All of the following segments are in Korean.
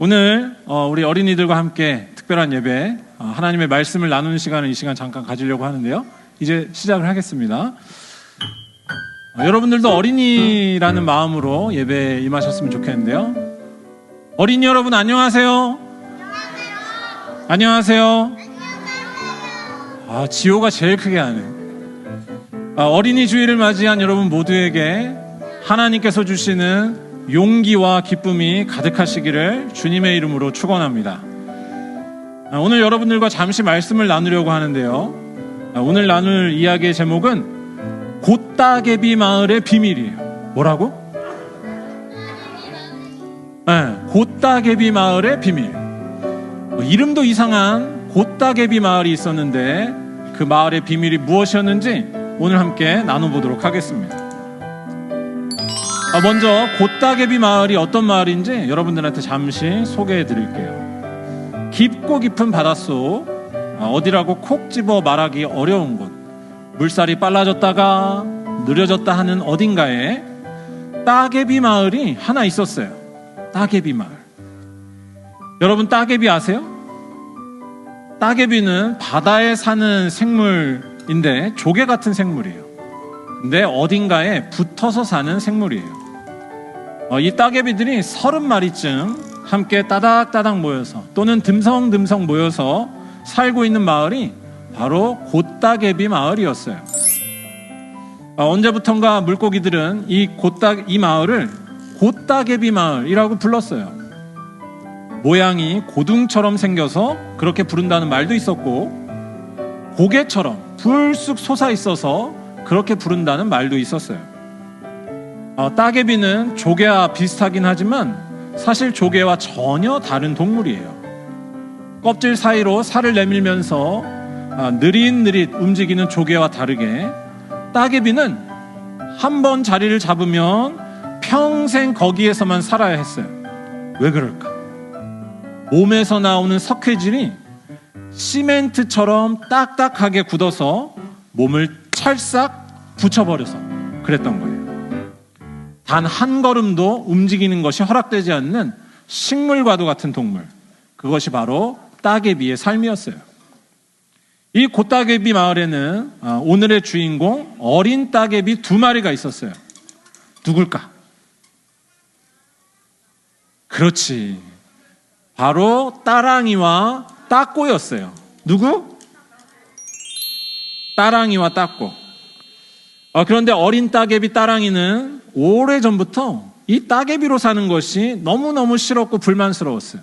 오늘 우리 어린이들과 함께 특별한 예배, 하나님의 말씀을 나누는 시간을 이 시간 잠깐 가지려고 하는데요. 이제 시작을 하겠습니다. 여러분들도 어린이라는 마음으로 예배에 임하셨으면 좋겠는데요. 어린이 여러분 안녕하세요. 안녕하세요. 지호가 제일 크게 하네. 어린이 주일을 맞이한 여러분 모두에게 하나님께서 주시는 용기와 기쁨이 가득하시기를 주님의 이름으로 축원합니다. 오늘 여러분들과 잠시 말씀을 나누려고 하는데요. 오늘 나눌 이야기의 제목은 곶따개비 마을의 비밀이에요. 뭐라고? 곶따개비 마을의 비밀. 이름도 이상한 곶따개비 마을이 있었는데 그 마을의 비밀이 무엇이었는지 오늘 함께 나눠보도록 하겠습니다. 먼저 곶따개비 마을이 어떤 마을인지 여러분들한테 잠시 소개해 드릴게요. 깊고 깊은 바닷속, 어디라고 콕 집어 말하기 어려운 곳, 물살이 빨라졌다가 느려졌다 하는 어딘가에 따개비 마을이 하나 있었어요. 따개비 마을. 여러분 따개비 아세요? 따개비는 바다에 사는 생물인데 조개 같은 생물이에요. 근데 어딘가에 붙어서 사는 생물이에요. 이 따개비들이 30마리쯤 함께 따닥따닥 모여서 또는 듬성듬성 모여서 살고 있는 마을이 바로 곶따개비 마을이었어요. 언제부턴가 물고기들은 이 마을을 곶따개비 마을이라고 불렀어요. 모양이 고둥처럼 생겨서 그렇게 부른다는 말도 있었고, 고개처럼 불쑥 솟아 있어서 그렇게 부른다는 말도 있었어요. 따개비는 조개와 비슷하긴 하지만 사실 조개와 전혀 다른 동물이에요. 껍질 사이로 살을 내밀면서 느릿느릿 움직이는 조개와 다르게 따개비는 한 번 자리를 잡으면 평생 거기에서만 살아야 했어요. 왜 그럴까? 몸에서 나오는 석회질이 시멘트처럼 딱딱하게 굳어서 몸을 찰싹 붙여버려서 그랬던 거예요. 단 한 걸음도 움직이는 것이 허락되지 않는 식물과도 같은 동물, 그것이 바로 따개비의 삶이었어요. 이 곶따개비 마을에는 오늘의 주인공 어린 따개비 2마리가 있었어요. 누굴까? 그렇지, 바로 따랑이와 따꼬였어요. 누구? 따랑이와 따꼬. 그런데 어린 따개비 따랑이는 오래전부터 이 따개비로 사는 것이 너무너무 싫었고 불만스러웠어요.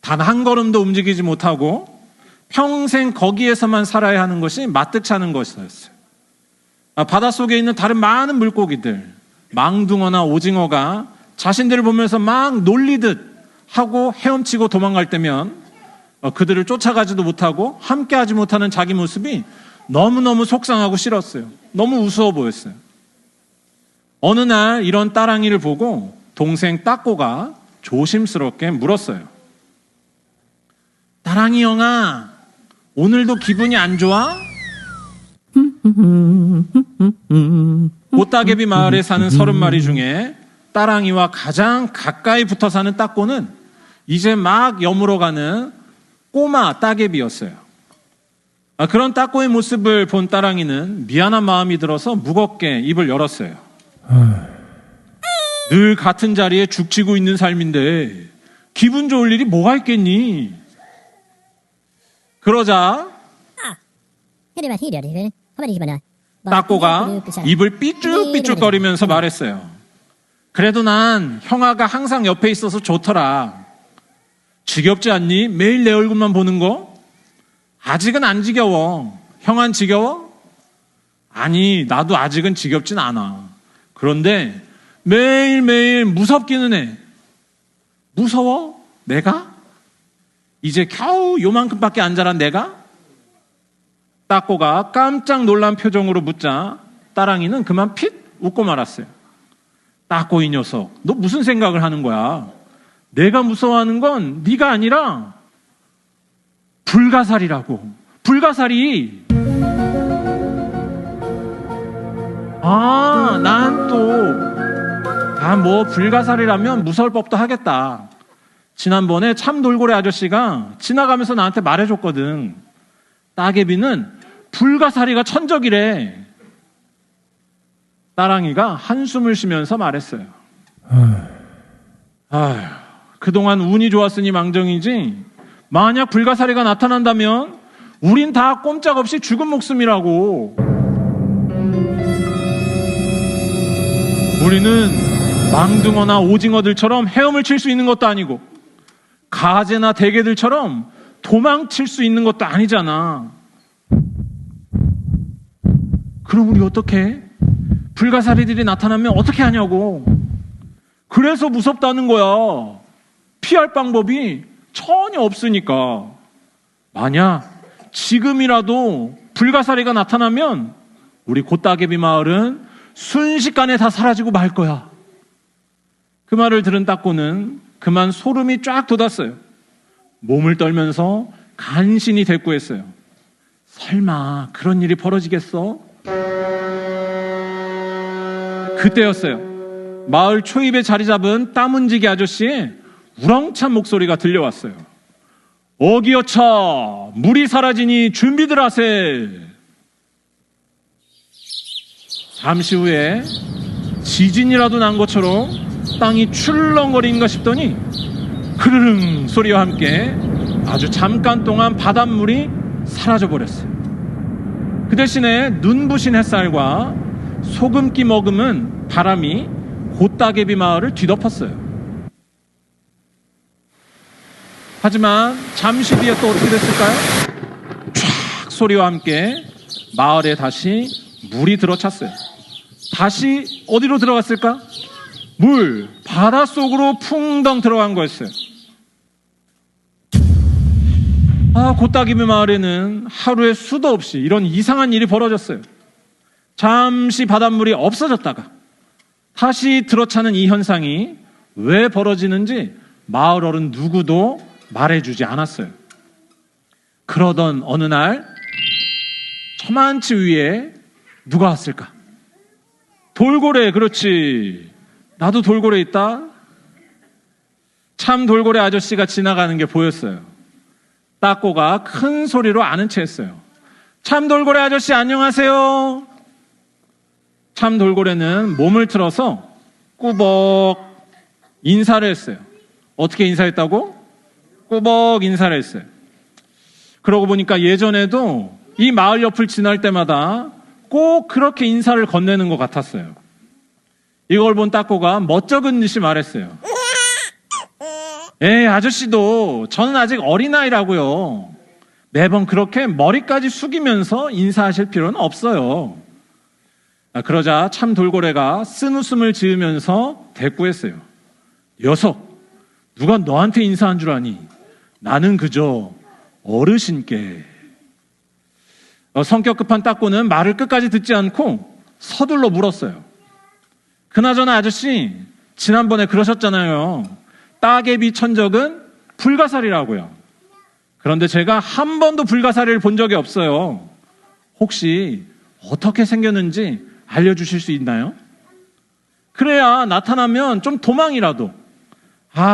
단 한 걸음도 움직이지 못하고 평생 거기에서만 살아야 하는 것이 마뜩찮은 것이었어요. 바닷속에 있는 다른 많은 물고기들, 망둥어나 오징어가 자신들을 보면서 막 놀리듯 하고 헤엄치고 도망갈 때면 그들을 쫓아가지도 못하고 함께하지 못하는 자기 모습이 너무너무 속상하고 싫었어요. 너무 우스워 보였어요. 어느 날 이런 따랑이를 보고 동생 따꼬가 조심스럽게 물었어요. 따랑이 형아, 오늘도 기분이 안 좋아? 곶따개비 마을에 사는 30마리 중에 따랑이와 가장 가까이 붙어 사는 따꼬는 이제 막 여물어가는 꼬마 따개비였어요. 그런 따꼬의 모습을 본 따랑이는 미안한 마음이 들어서 무겁게 입을 열었어요. 늘 같은 자리에 죽치고 있는 삶인데 기분 좋을 일이 뭐가 있겠니? 그러자 따꼬가 입을 삐쭉삐쭉거리면서 말했어요. 그래도 난 형아가 항상 옆에 있어서 좋더라. 지겹지 않니? 매일 내 얼굴만 보는 거? 아직은 안 지겨워. 형안 지겨워? 아니, 나도 아직은 지겹진 않아. 그런데 매일매일 무섭기는 해. 무서워? 내가? 이제 겨우 요만큼밖에 안 자란 내가? 따꼬가 깜짝 놀란 표정으로 묻자 따랑이는 그만 핏 웃고 말았어요. 따꼬 이 녀석, 너 무슨 생각을 하는 거야? 내가 무서워하는 건 네가 아니라 불가사리라고. 불가사리. 난 또, 뭐 불가사리라면 무서울 법도 하겠다. 지난번에 참돌고래 아저씨가 지나가면서 나한테 말해줬거든. 따개비는 불가사리가 천적이래. 따랑이가 한숨을 쉬면서 말했어요. 아휴, 그동안 운이 좋았으니 망정이지 만약 불가사리가 나타난다면 우린 다 꼼짝없이 죽은 목숨이라고. 우리는 망둥어나 오징어들처럼 헤엄을 칠 수 있는 것도 아니고 가재나 대게들처럼 도망칠 수 있는 것도 아니잖아. 그럼 우리 어떻게? 불가사리들이 나타나면 어떻게 하냐고. 그래서 무섭다는 거야. 피할 방법이 전혀 없으니까. 만약 지금이라도 불가사리가 나타나면 우리 곶따개비 마을은 순식간에 다 사라지고 말 거야. 그 말을 들은 따꼬는 그만 소름이 쫙 돋았어요. 몸을 떨면서 간신히 대꾸했어요. 설마 그런 일이 벌어지겠어? 그때였어요. 마을 초입에 자리 잡은 땀은지기 아저씨의 우렁찬 목소리가 들려왔어요. 어기여차 물이 사라지니 준비들 하세. 잠시 후에 지진이라도 난 것처럼 땅이 출렁거린가 싶더니 크르릉 소리와 함께 아주 잠깐 동안 바닷물이 사라져버렸어요. 그 대신에 눈부신 햇살과 소금기 머금은 바람이 곶따개비 마을을 뒤덮었어요. 하지만 잠시 뒤에 또 어떻게 됐을까요? 촤악 소리와 함께 마을에 다시 물이 들어찼어요. 다시 어디로 들어갔을까? 물, 바닷속으로 풍덩 들어간 거였어요. 곶따개비 마을에는 하루에 수도 없이 이런 이상한 일이 벌어졌어요. 잠시 바닷물이 없어졌다가 다시 들어차는 이 현상이 왜 벌어지는지 마을 어른 누구도 말해주지 않았어요. 그러던 어느 날 저만치 위에 누가 왔을까? 돌고래. 그렇지. 나도 돌고래 있다. 참 돌고래 아저씨가 지나가는 게 보였어요. 따꼬가 큰 소리로 아는 체 했어요. 참 돌고래 아저씨 안녕하세요. 참 돌고래는 몸을 틀어서 꾸벅 인사를 했어요. 어떻게 인사했다고? 꾸벅 인사를 했어요. 그러고 보니까 예전에도 이 마을 옆을 지날 때마다 꼭 그렇게 인사를 건네는 것 같았어요. 이걸 본 따꼬가 멋쩍은 듯이 말했어요. 에이, 아저씨도 저는 아직 어린아이라고요. 매번 그렇게 머리까지 숙이면서 인사하실 필요는 없어요. 그러자 참 돌고래가 쓴웃음을 지으면서 대꾸했어요. 녀석, 누가 너한테 인사한 줄 아니? 나는 그저 어르신께. 성격 급한 따꼬는 말을 끝까지 듣지 않고 서둘러 물었어요. 그나저나 아저씨, 지난번에 그러셨잖아요. 따개비 천적은 불가사리라고요. 그런데 제가 한 번도 불가사리를 본 적이 없어요. 혹시 어떻게 생겼는지 알려주실 수 있나요? 그래야 나타나면 좀 도망이라도.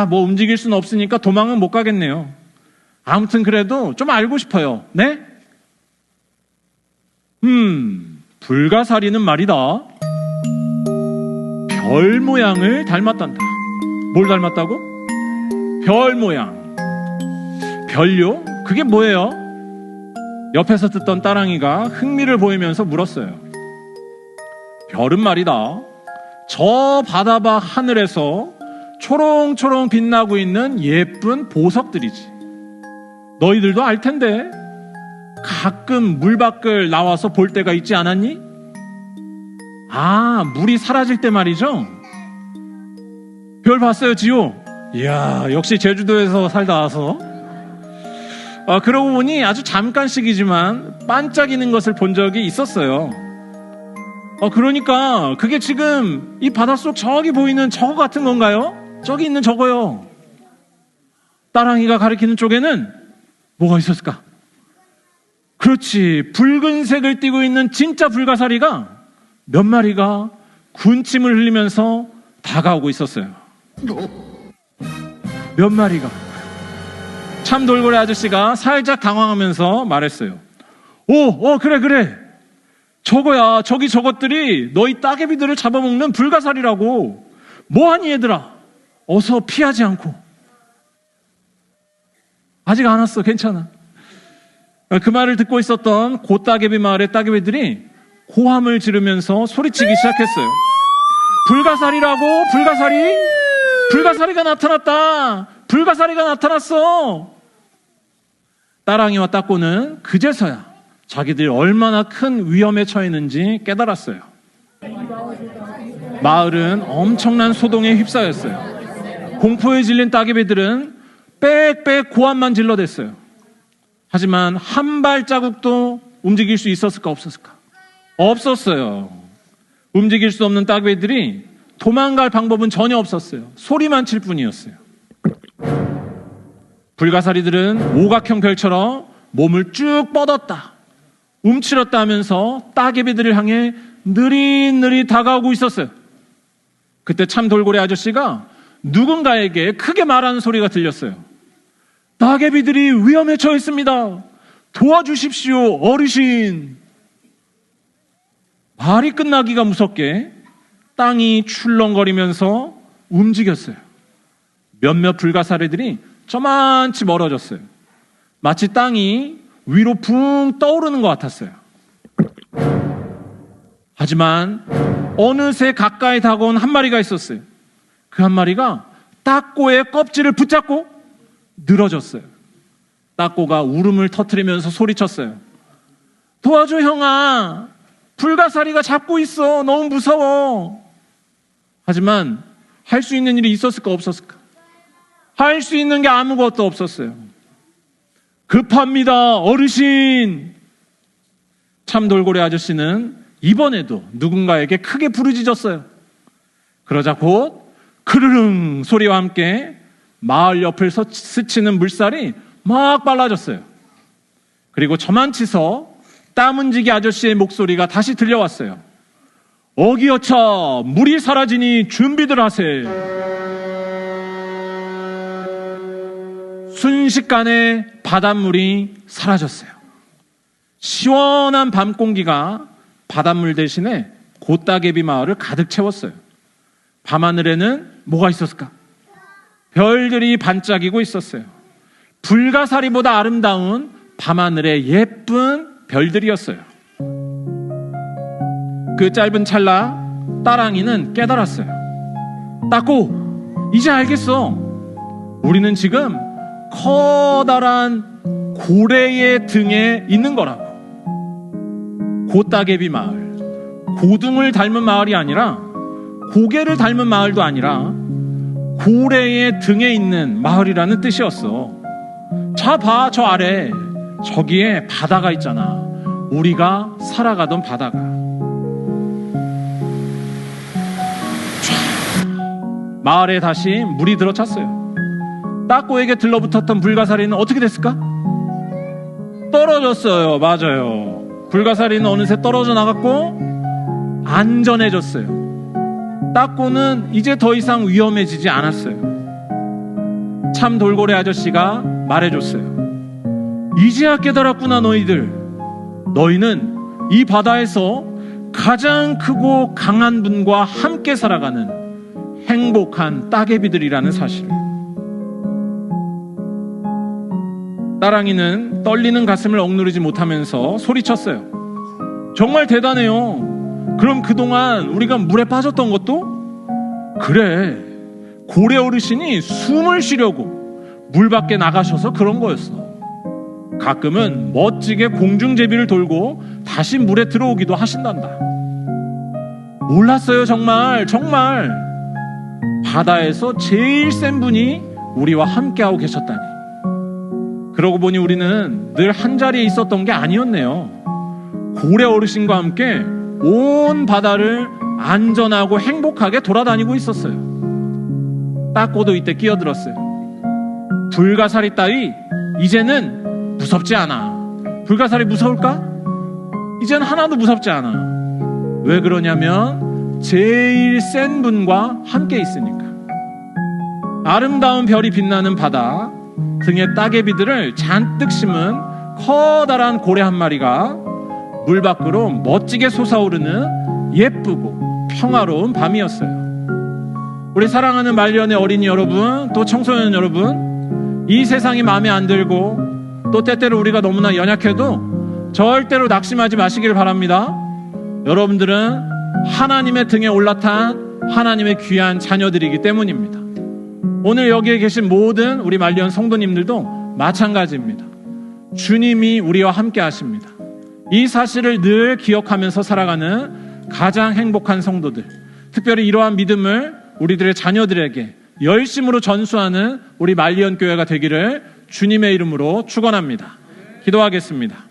뭐 움직일 수는 없으니까 도망은 못 가겠네요. 아무튼 그래도 좀 알고 싶어요. 네? 불가사리는 말이다. 별 모양을 닮았단다. 뭘 닮았다고? 별 모양. 별요? 그게 뭐예요? 옆에서 듣던 따랑이가 흥미를 보이면서 물었어요. 별은 말이다. 저 바다바 하늘에서 초롱초롱 빛나고 있는 예쁜 보석들이지. 너희들도 알 텐데 가끔 물 밖을 나와서 볼 때가 있지 않았니? 물이 사라질 때 말이죠. 별 봤어요, 지호? 이야, 역시 제주도에서 살다 와서. 그러고 보니 아주 잠깐씩이지만 반짝이는 것을 본 적이 있었어요. 그러니까 그게 지금 이 바닷속 저기 보이는 저거 같은 건가요? 저기 있는 저거요. 따랑이가 가리키는 쪽에는 뭐가 있었을까? 그렇지, 붉은색을 띠고 있는 진짜 불가사리가 몇 마리가 군침을 흘리면서 다가오고 있었어요. 몇 마리가. 참 돌고래 아저씨가 살짝 당황하면서 말했어요. 그래. 저거야. 저것들이 너희 따개비들을 잡아먹는 불가사리라고. 뭐하니 얘들아? 어서 피하지 않고. 아직 안 왔어. 괜찮아. 그 말을 듣고 있었던 고따개비 마을의 따개비들이 고함을 지르면서 소리치기 시작했어요. 불가사리라고? 불가사리가 나타났다. 불가사리가 나타났어. 따랑이와 따꼬는 그제서야 자기들이 얼마나 큰 위험에 처했는지 깨달았어요. 마을은 엄청난 소동에 휩싸였어요. 공포에 질린 따개비들은 빽빽 고함만 질러댔어요. 하지만 한 발자국도 움직일 수 있었을까 없었을까? 없었어요. 움직일 수 없는 따개비들이 도망갈 방법은 전혀 없었어요. 소리만 칠 뿐이었어요. 불가사리들은 오각형 별처럼 몸을 쭉 뻗었다, 움츠렸다 하면서 따개비들을 향해 느릿느릿 다가오고 있었어요. 그때 참 돌고래 아저씨가 누군가에게 크게 말하는 소리가 들렸어요. 따개비들이 위험에 처했습니다. 도와주십시오, 어르신. 말이 끝나기가 무섭게 땅이 출렁거리면서 움직였어요. 몇몇 불가사리들이 저만치 멀어졌어요. 마치 땅이 위로 붕 떠오르는 것 같았어요. 하지만 어느새 가까이 다가온 한 마리가 있었어요. 그 한 마리가 따꼬의 껍질을 붙잡고 늘어졌어요. 따꼬가 울음을 터뜨리면서 소리쳤어요. 도와줘, 형아. 불가사리가 잡고 있어. 너무 무서워. 하지만 할 수 있는 일이 있었을까 없었을까? 할 수 있는 게 아무것도 없었어요. 급합니다, 어르신. 참 돌고래 아저씨는 이번에도 누군가에게 크게 부르짖었어요. 그러자 곧 크르릉 소리와 함께 마을 옆을 스치는 물살이 막 빨라졌어요. 그리고 저만치서 땀은지기 아저씨의 목소리가 다시 들려왔어요. 어기여차 물이 사라지니 준비들 하세. 순식간에 바닷물이 사라졌어요. 시원한 밤 공기가 바닷물 대신에 고따개비 마을을 가득 채웠어요. 밤하늘에는 뭐가 있었을까? 별들이 반짝이고 있었어요. 불가사리보다 아름다운 밤하늘의 예쁜 별들이었어요. 그 짧은 찰나 따랑이는 깨달았어요. 따꼬, 이제 알겠어. 우리는 지금 커다란 고래의 등에 있는 거라고. 고따개비 마을, 고등을 닮은 마을이 아니라, 고개를 닮은 마을도 아니라 고래의 등에 있는 마을이라는 뜻이었어. 자 봐, 저 아래 저기에 바다가 있잖아. 우리가 살아가던 바다가. 마을에 다시 물이 들어찼어요. 따꼬에게 들러붙었던 불가사리는 어떻게 됐을까? 떨어졌어요. 맞아요. 불가사리는 어느새 떨어져 나갔고 안전해졌어요. 따꼬는 이제 더 이상 위험해지지 않았어요. 참 돌고래 아저씨가 말해줬어요. 이제야 깨달았구나, 너희들. 너희는 이 바다에서 가장 크고 강한 분과 함께 살아가는 행복한 따개비들이라는 사실을. 따랑이는 떨리는 가슴을 억누르지 못하면서 소리쳤어요. 정말 대단해요. 그럼 그동안 우리가 물에 빠졌던 것도? 그래, 고래 어르신이 숨을 쉬려고 물 밖에 나가셔서 그런 거였어. 가끔은 멋지게 공중제비를 돌고 다시 물에 들어오기도 하신단다. 몰랐어요. 정말 바다에서 제일 센 분이 우리와 함께하고 계셨다니. 그러고 보니 우리는 늘 한자리에 있었던 게 아니었네요. 고래 어르신과 함께 온 바다를 안전하고 행복하게 돌아다니고 있었어요. 따꼬도 이때 끼어들었어요. 불가사리 따위 이제는 무섭지 않아. 불가사리 무서울까? 이젠 하나도 무섭지 않아. 왜 그러냐면 제일 센 분과 함께 있으니까. 아름다운 별이 빛나는 바다, 등에 따개비들을 잔뜩 심은 커다란 고래 한 마리가 물 밖으로 멋지게 솟아오르는 예쁘고 평화로운 밤이었어요. 우리 사랑하는 말년의 어린이 여러분, 또 청소년 여러분, 이 세상이 마음에 안 들고 또 때때로 우리가 너무나 연약해도 절대로 낙심하지 마시길 바랍니다. 여러분들은 하나님의 등에 올라탄 하나님의 귀한 자녀들이기 때문입니다. 오늘 여기에 계신 모든 우리 말년 성도님들도 마찬가지입니다. 주님이 우리와 함께 하십니다. 이 사실을 늘 기억하면서 살아가는 가장 행복한 성도들, 특별히 이러한 믿음을 우리들의 자녀들에게 열심으로 전수하는 우리 말리언 교회가 되기를 주님의 이름으로 축원합니다. 기도하겠습니다.